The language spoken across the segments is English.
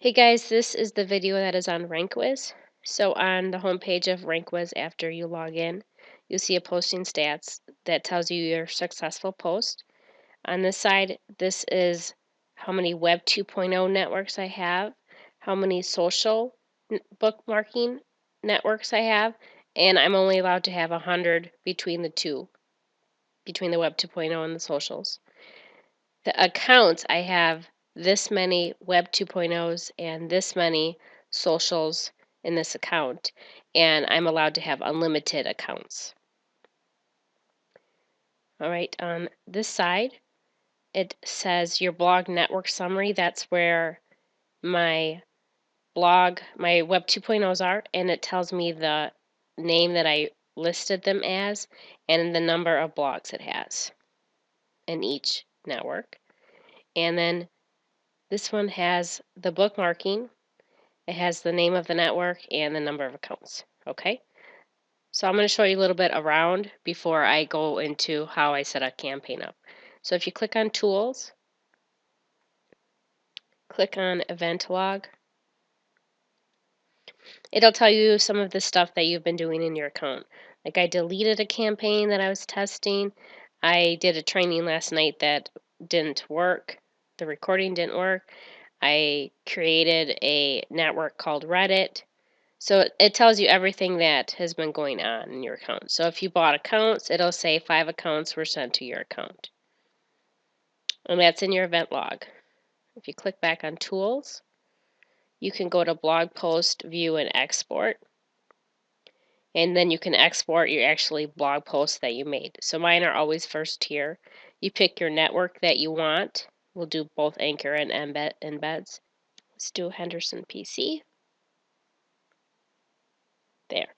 Hey guys, this is the video that is on RankWiz. So on the homepage of RankWiz, after you log in, you'll see a posting stats that tells you your successful post. On this side, this is how many Web 2.0 networks I have, how many social bookmarking networks I have, and I'm only allowed to have 100 between the two, between the Web 2.0 and the socials. The accounts, I have this many Web 2.0s and this many socials in this account, and I'm allowed to have unlimited accounts. All right, on this side, it says your blog network summary. That's where my blog, my Web 2.0s are, and it tells me the name that I listed them as and the number of blogs it has in each network. And then this one has the bookmarking. It has the name of the network and the number of accounts. Okay, so I'm going to show you a little bit around before I go into how I set a campaign up. So if you click on Tools, click on Event Log, it'll tell you some of the stuff that you've been doing in your account. Like I deleted a campaign that I was testing. I did a training last night that didn't work. The recording didn't work. I created a network called Reddit. So it tells you everything that has been going on in your account. So if you bought accounts, it'll say 5 accounts were sent to your account. And that's in your event log. If you click back on Tools, you can go to Blog Post, View, and Export. And then you can export your actually blog posts that you made. So mine are always first tier. You pick your network that you want. We'll do both Anchor and embeds. Let's do Henderson PC. There.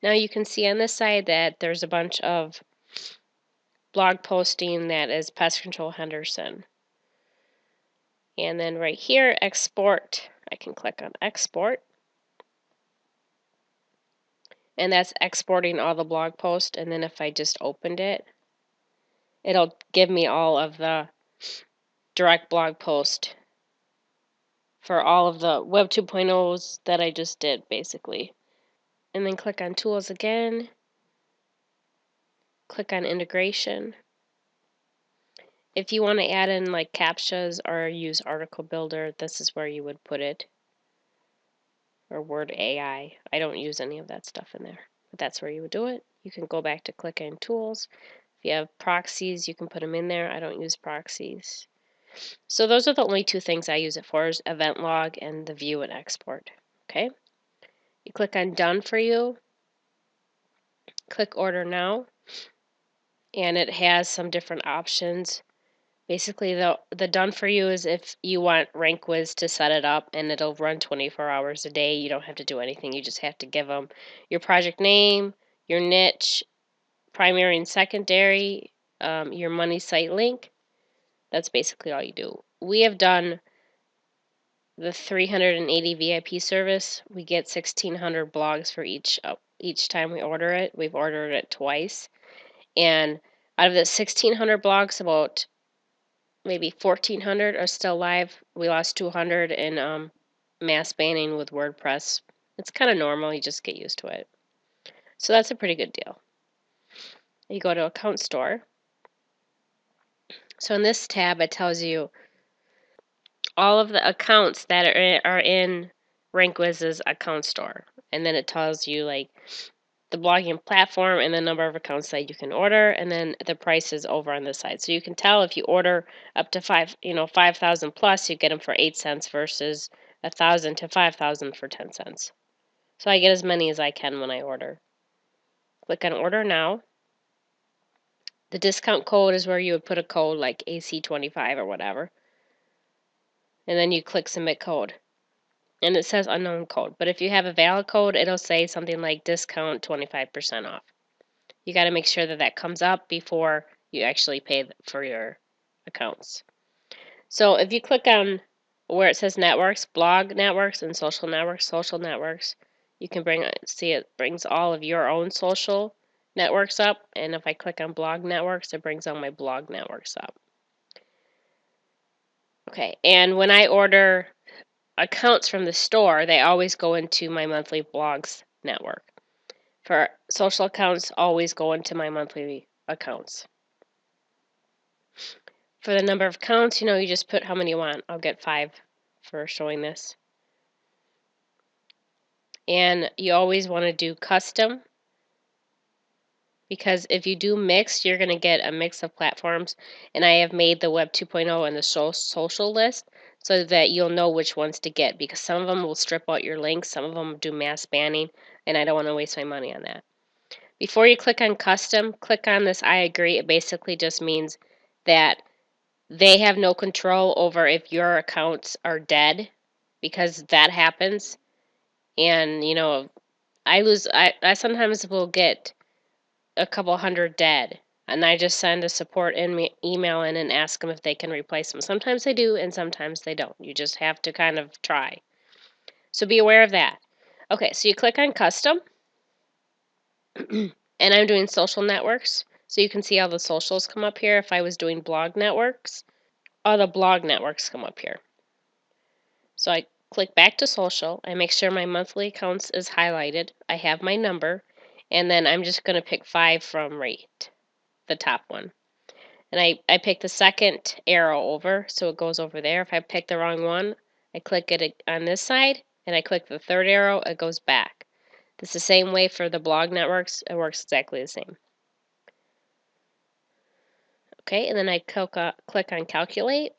Now you can see on this side that there's a bunch of blog posting that is Pest Control Henderson. And then right here, export, I can click on export. And that's exporting all the blog posts. And then if I just opened it, it'll give me all of the direct blog post for all of the Web 2.0s that I just did, basically. And then click on Tools again. Click on Integration. If you want to add in like CAPTCHAs or use Article Builder, this is where you would put it. Or Word AI. I don't use any of that stuff in there, but that's where you would do it. You can go back to click on Tools. If you have proxies, you can put them in there. I don't use proxies. So those are the only two things I use it for, is event log and the view and export. Okay. You click on Done for You. Click Order Now. And it has some different options. Basically, the done for you is if you want RankWiz to set it up and it'll run 24 hours a day. You don't have to do anything. You just have to give them your project name, your niche, primary and secondary, your money site link. That's basically all you do. We have done the 380 VIP service. We get 1,600 blogs for each time we order it. We've ordered it twice. And out of the 1,600 blogs, about maybe 1,400 are still live. We lost 200 in mass banning with WordPress. It's kind of normal. You just get used to it. So that's a pretty good deal. You go to Account Store. So in this tab, it tells you all of the accounts that are in RankWiz's account store. And then it tells you like the blogging platform and the number of accounts that you can order, and then the price is over on this side. So you can tell if you order up to 5,000 plus, you get them for 8 cents versus 1,000 to 5,000 for 10 cents. So I get as many as I can when I order. Click on Order Now. The discount code is where you would put a code like AC25 or whatever. And then you click Submit Code. And it says unknown code. But if you have a valid code, it'll say something like discount 25% off. You got to make sure that that comes up before you actually pay for your accounts. So if you click on where it says networks, blog networks, and social networks, you can see it brings all of your own social networks up. And if I click on blog networks, it brings all my blog networks up. Okay, and when I order accounts from the store, they always go into my monthly blogs network. For social accounts, always go into my monthly accounts. For the number of accounts, you just put how many you want. I'll get 5 for showing this. And you always want to do custom, because if you do mixed, you're going to get a mix of platforms. And I have made the Web 2.0 and the social list so that you'll know which ones to get, because some of them will strip out your links, some of them do mass banning, and I don't want to waste my money on that. Before you click on custom, click on this I agree. It basically just means that they have no control over if your accounts are dead, because that happens. And, I sometimes will get a couple hundred dead, and I just send a support email in and ask them if they can replace them. Sometimes they do, and sometimes they don't. You just have to kind of try. So be aware of that. Okay, so you click on custom, and I'm doing social networks, so you can see all the socials come up here. If I was doing blog networks, all the blog networks come up here. So I click back to social. I make sure my monthly accounts is highlighted. I have my number, and then I'm just going to pick 5 from right, the top one. And I pick the second arrow over, so it goes over there. If I pick the wrong one, I click it on this side, and I click the third arrow, it goes back. It's the same way for the blog networks. It works exactly the same. Okay, and then I click on calculate.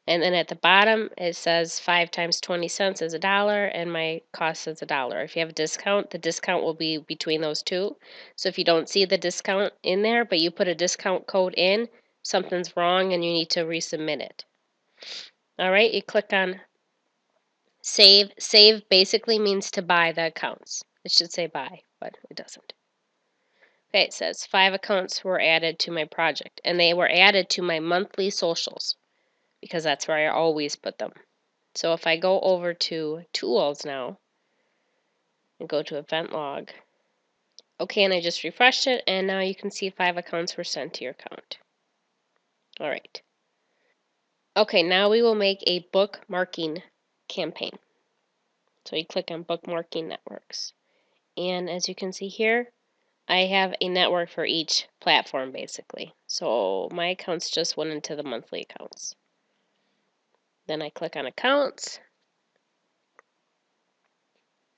And then at the bottom, it says 5 times 20 cents is $1, and my cost is $1. If you have a discount, the discount will be between those two. So if you don't see the discount in there, but you put a discount code in, something's wrong and you need to resubmit it. All right, you click on save. Save basically means to buy the accounts. It should say buy, but it doesn't. Okay, it says 5 accounts were added to my project, and they were added to my monthly socials, because that's where I always put them. So if I go over to tools now and go to event log, okay, and I just refreshed it, and now you can see 5 accounts were sent to your account. All right. Okay, now we will make a bookmarking campaign. So you click on bookmarking networks. And as you can see here, I have a network for each platform basically. So my accounts just went into the monthly accounts. Then I click on accounts,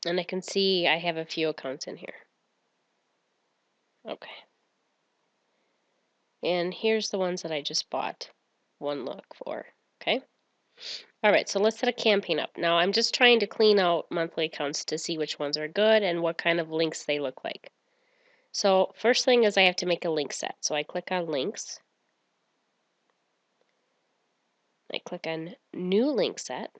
and I can see I have a few accounts in here. Okay. And here's the ones that I just bought one look for. Okay. All right, so let's set a campaign up. Now I'm just trying to clean out monthly accounts to see which ones are good and what kind of links they look like. So first thing is I have to make a link set. So I click on links. I click on new link set.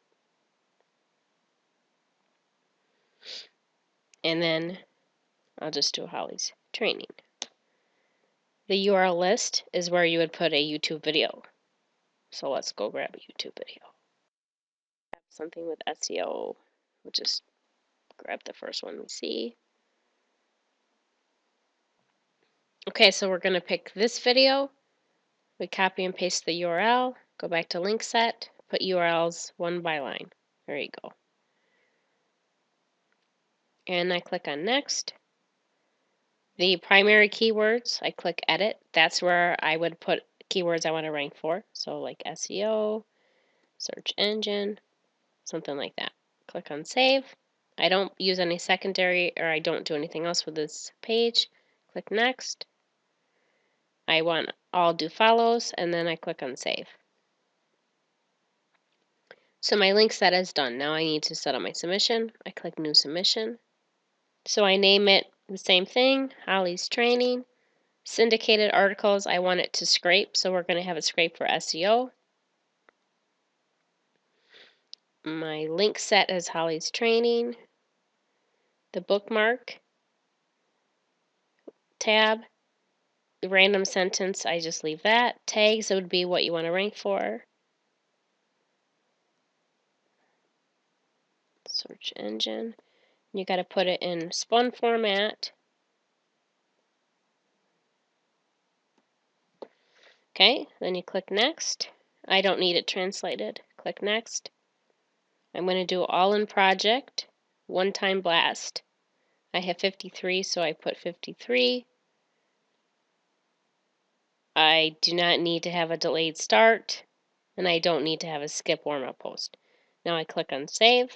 And then I'll just do Holly's training. The URL list is where you would put a YouTube video. So let's go grab a YouTube video. Something with SEO. We'll just grab the first one we see. Okay, so we're going to pick this video. We copy and paste the URL, go back to link set, put URLs one by line. There you go. And I click on next. The primary keywords, I click edit. That's where I would put keywords I want to rank for. So like SEO, search engine, something like that. Click on save. I don't use any secondary, or I don't do anything else with this page. Click next. I want all do follows, and then I click on save. So my link set is done. Now I need to set up my submission. I click new submission. So I name it the same thing, Holly's training. Syndicated articles, I want it to scrape, so we're going to have it scrape for SEO. My link set is Holly's training. The bookmark tab, the random sentence, I just leave that. Tags, it would be what you want to rank for. Search engine. You got to put it in spun format. Okay, then you click next. I don't need it translated. Click click Next. I'm going to do all in project, one-time blast. I have 53, so I put 53. I do not need to have a delayed start, and I don't need to have a skip warm-up post. Now I click on Save.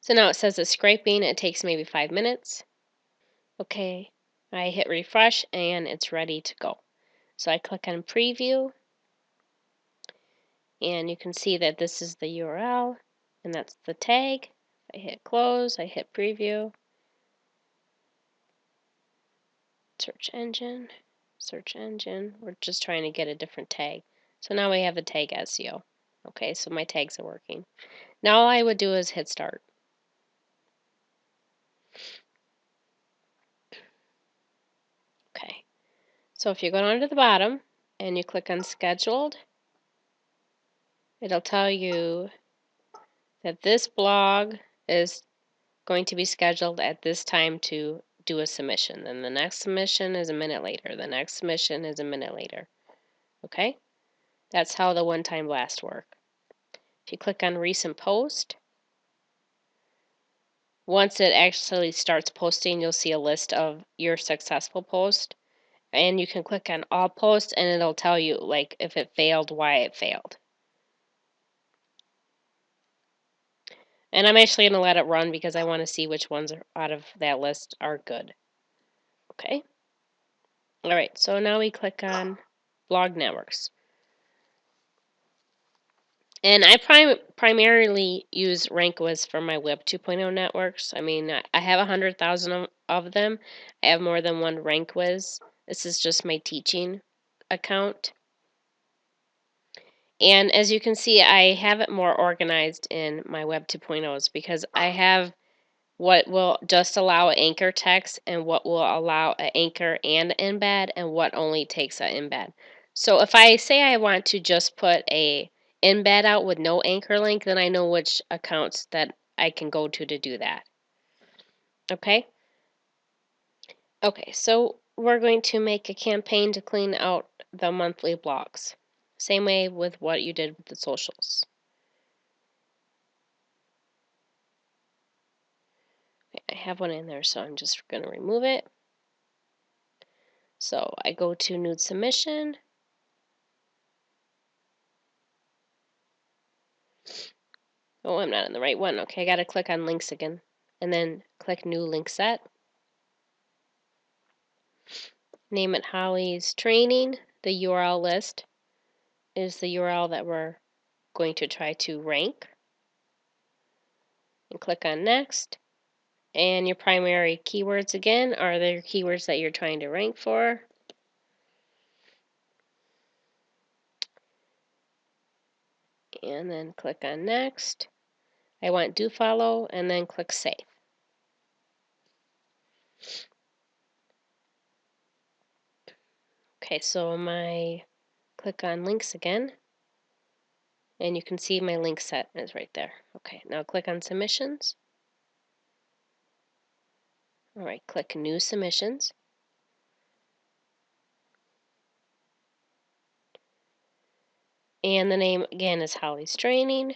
So now it says it's scraping. It takes maybe 5 minutes. Okay, I hit refresh and it's ready to go. So I click on Preview, and you can see that this is the URL, and that's the tag. I hit Close, I hit Preview. Search engine. We're just trying to get a different tag. So now we have the tag SEO. Okay, so my tags are working. Now all I would do is hit Start. Okay, so if you go down to the bottom and you click on Scheduled, it'll tell you that this blog is going to be scheduled at this time to do a submission. Then the next submission is a minute later. The next submission is a minute later. Okay? That's how the one-time blast work. If you click on Recent Post, once it actually starts posting, you'll see a list of your successful posts. And you can click on All Posts, and it'll tell you, like, if it failed, why it failed. And I'm actually going to let it run because I want to see which ones out of that list are good. Okay? Alright, so now we click on Blog Networks. And I primarily use RankWiz for my Web 2.0 networks. I mean, I have 100,000 of them. I have more than one RankWiz. This is just my teaching account. And as you can see, I have it more organized in my Web 2.0s because I have what will just allow anchor text and what will allow an anchor and embed and what only takes an embed. So if I say I want to just put a embed out with no anchor link, then I know which accounts that I can go to do that. Okay? Okay, so we're going to make a campaign to clean out the monthly blogs. Same way with what you did with the socials. Okay, I have one in there, so I'm just going to remove it. So I go to New Submission. Oh, I'm not in the right one. Okay, I got to click on links again. And then click New Link Set. Name it Holly's Training. The URL list is the URL that we're going to try to rank. And click on Next. And your primary keywords again are the keywords that you're trying to rank for. And then click on Next. I want Do Follow, and then click Save. Okay, so click on links again, and you can see my link set is right there. Okay, now click on Submissions. Alright, click New Submissions. And the name again is Holly's Training.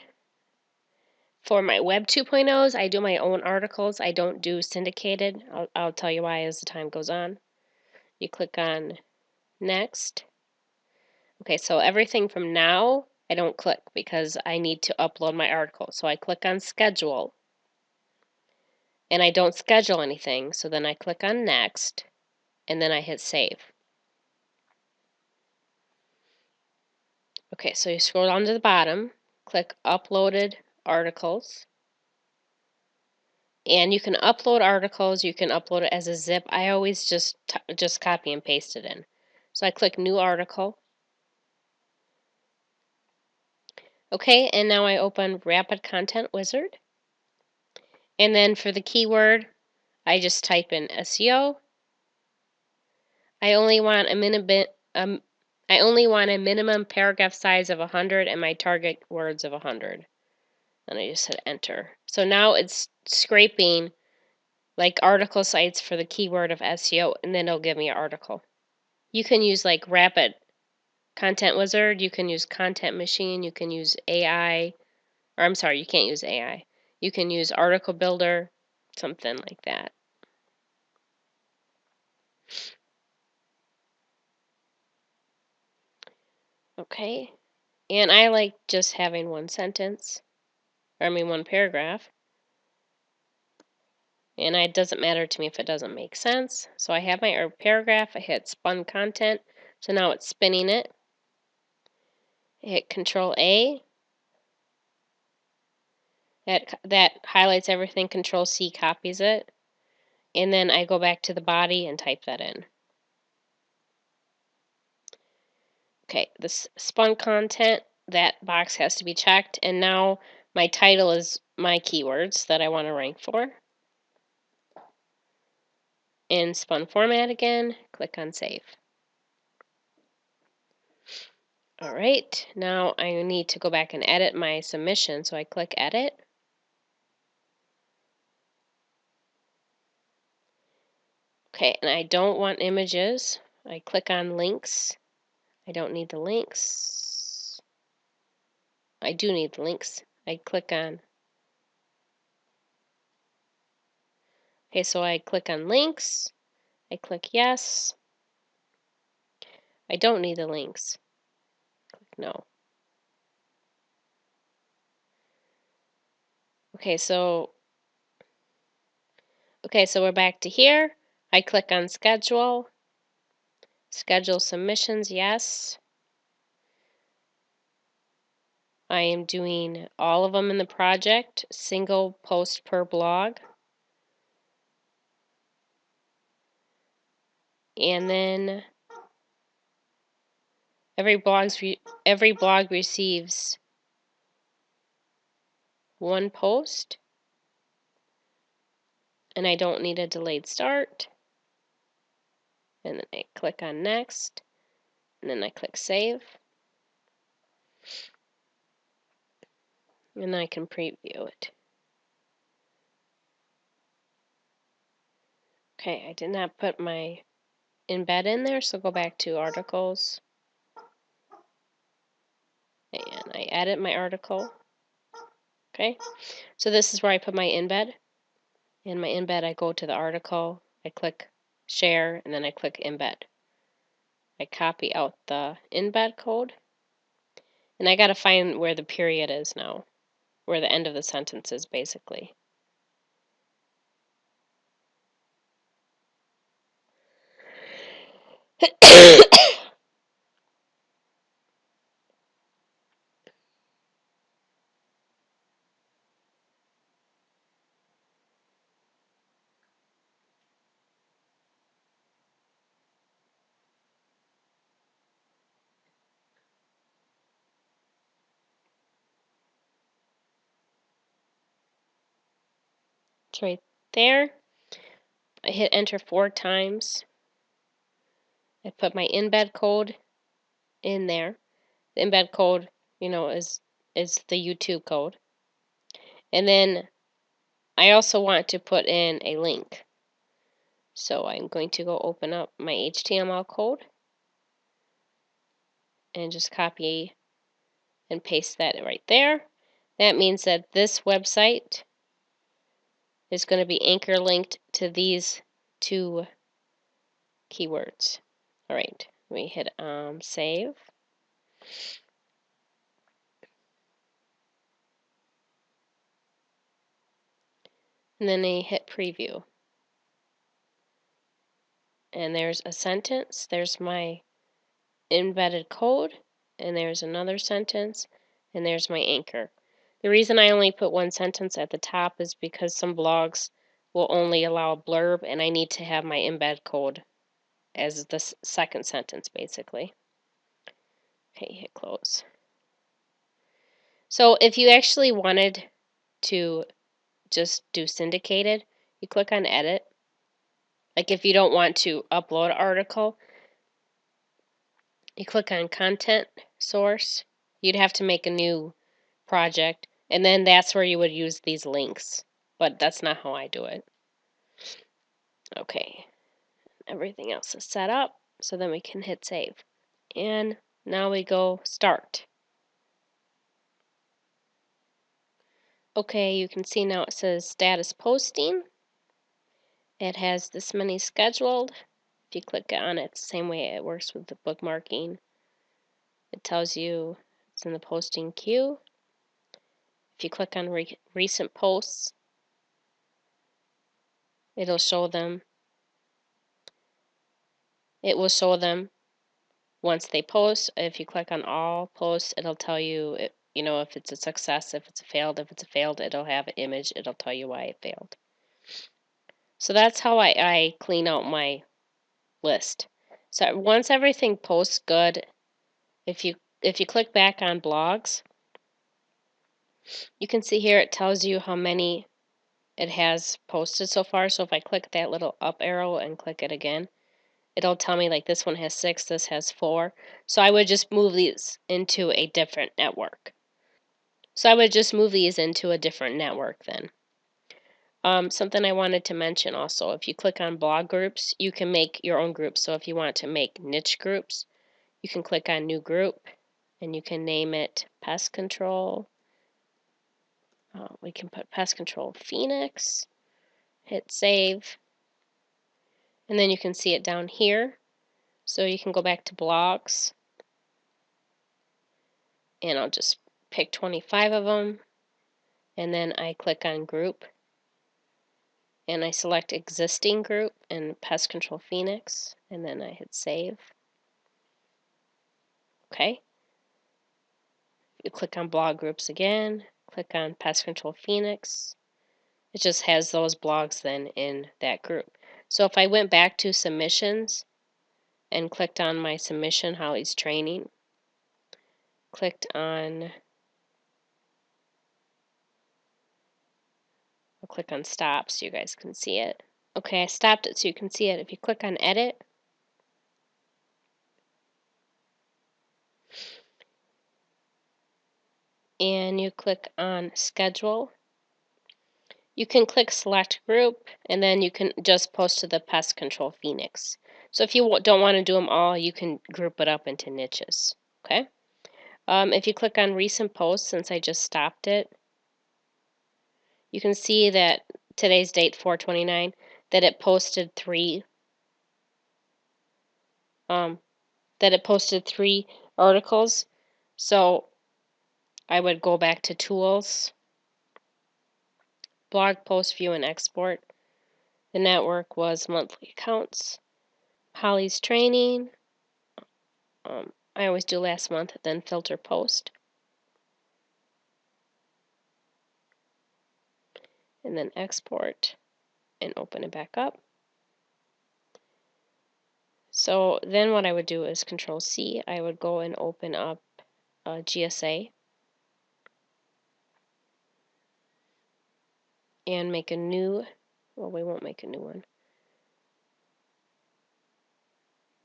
For my Web 2.0s, I do my own articles. I don't do syndicated. I'll tell you why as the time goes on. You click on Next. Okay, so everything from now, I don't click because I need to upload my article. So I click on Schedule. And I don't schedule anything, so then I click on Next, and then I hit Save. Okay, so you scroll down to the bottom, click Uploaded Articles. And you can upload articles, you can upload it as a zip. I always just copy and paste it in. So I click New Article. Okay, and now I open Rapid Content Wizard. And then for the keyword, I just type in SEO. I only want a minimum paragraph size of 100 and my target words of 100. And I just hit Enter. So now it's scraping like article sites for the keyword of SEO, and then it'll give me an article. You can use like Rapid Content Wizard, you can use Content Machine, you can use AI, or I'm sorry, you can't use AI. You can use Article Builder, something like that. Okay, and I like just having one paragraph. And it doesn't matter to me if it doesn't make sense. So I have my paragraph, I hit spun content, so now it's spinning it. I hit Control A. That highlights everything, Control C copies it. And then I go back to the body and type that in. Okay, this spun content, that box has to be checked, and now my title is my keywords that I want to rank for. In spun format again, click on save. Alright, now I need to go back and edit my submission, so I click edit. Okay, and I don't want images. I click on links. I don't need the links. I do need the links. I click on. Okay, so I click on links. I click yes. I don't need the links. Click no. Okay, so we're back to here. I click on schedule. Schedule submissions, yes. I am doing all of them in the project, single post per blog. And then every blog receives one post. And I don't need a delayed start. And then I click on next. And then I click save. And I can preview it. Okay, I did not put my embed in there, so go back to articles. And I edit my article. Okay, so this is where I put my embed. In my embed, I go to the article, I click share, and then I click embed. I copy out the embed code. And I gotta find where the period is now, where the end of the sentence is basically. It's right there. I hit enter 4 times. I put my embed code in there. The embed code, is the YouTube code. And then I also want to put in a link. So I'm going to go open up my HTML code and just copy and paste that right there. That means that this website is going to be anchor linked to these 2 keywords. All right, we hit save. And then I hit preview. And there's a sentence, there's my embedded code, and there's another sentence, and there's my anchor. The reason I only put one sentence at the top is because some blogs will only allow a blurb, and I need to have my embed code as the second sentence, basically. Okay, hit close. So if you actually wanted to just do syndicated, you click on edit. Like if you don't want to upload an article, you click on content source. You'd have to make a new project, and then that's where you would use these links. But that's not how I do it. Okay, everything else is set up, so then we can hit save. And Now we go start. Okay, you can see now it says status posting. It has this many scheduled. If you click on it, it's the same way it works with the bookmarking. It tells you it's in the posting queue. If you click on recent posts, it'll show them. It will show them once they post. If you click on all posts, it'll tell you, if it's a success, if it's a failed. If it's a failed, it'll have an image. It'll tell you why it failed. So that's how I clean out my list. So once everything posts good, if you click back on blogs, you can see here it tells you how many it has posted so far. So if I click that little up arrow and click it again, it'll tell me like this one has 6, this has 4. So I would just move these into a different network. Then. Something I wanted to mention also, if you click on blog groups, you can make your own groups. So if you want to make niche groups, you can click on new group and you can name it pest control. We can put pest control Phoenix, hit save, and then you can see it down here. So you can go back to blogs, and I'll just pick 25 of them, and then I click on group, and I select existing group and pest control Phoenix, and then I hit save. Okay. You click on blog groups again, click on pest control Phoenix. It just has those blogs then in that group. So if I went back to submissions and clicked on my submission, Holly's training, clicked on, I'll click on stop so you guys can see it. Okay, I stopped it so you can see it. If you click on edit, and you click on schedule, you can click select group, and then you can just post to the pest control Phoenix. So if you don't want to do them all, you can group it up into niches. Okay. If you click on recent posts, since I just stopped it, you can see that today's date 4/29, that it posted three articles. So I would go back to tools, blog post view and export. The network was monthly accounts, Holly's training. I always do last month, then filter post, and then export and open it back up. So then what I would do is Control C. I would go and open up GSA and make a new, well, we won't make a new one.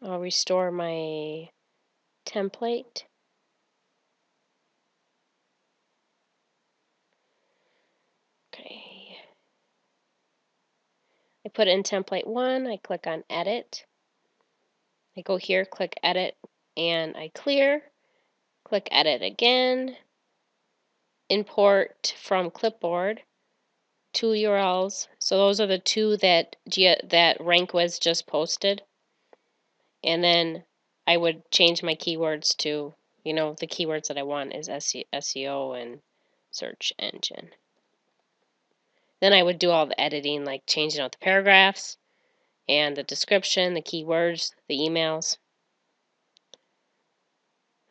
I'll restore my template. Okay. I put in template 1, I click on edit. I go here, click edit, and I clear. Click edit again. Import from clipboard 2 URLs. So those are the 2 that RankWiz just posted. And then I would change my keywords to, the keywords that I want is SEO and search engine. Then I would do all the editing, like changing out the paragraphs and the description, the keywords, the emails.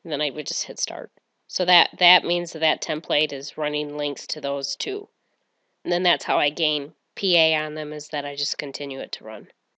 And then I would just hit start. So that means that template is running links to those 2. And then that's how I gain PA on them, is that I just continue it to run.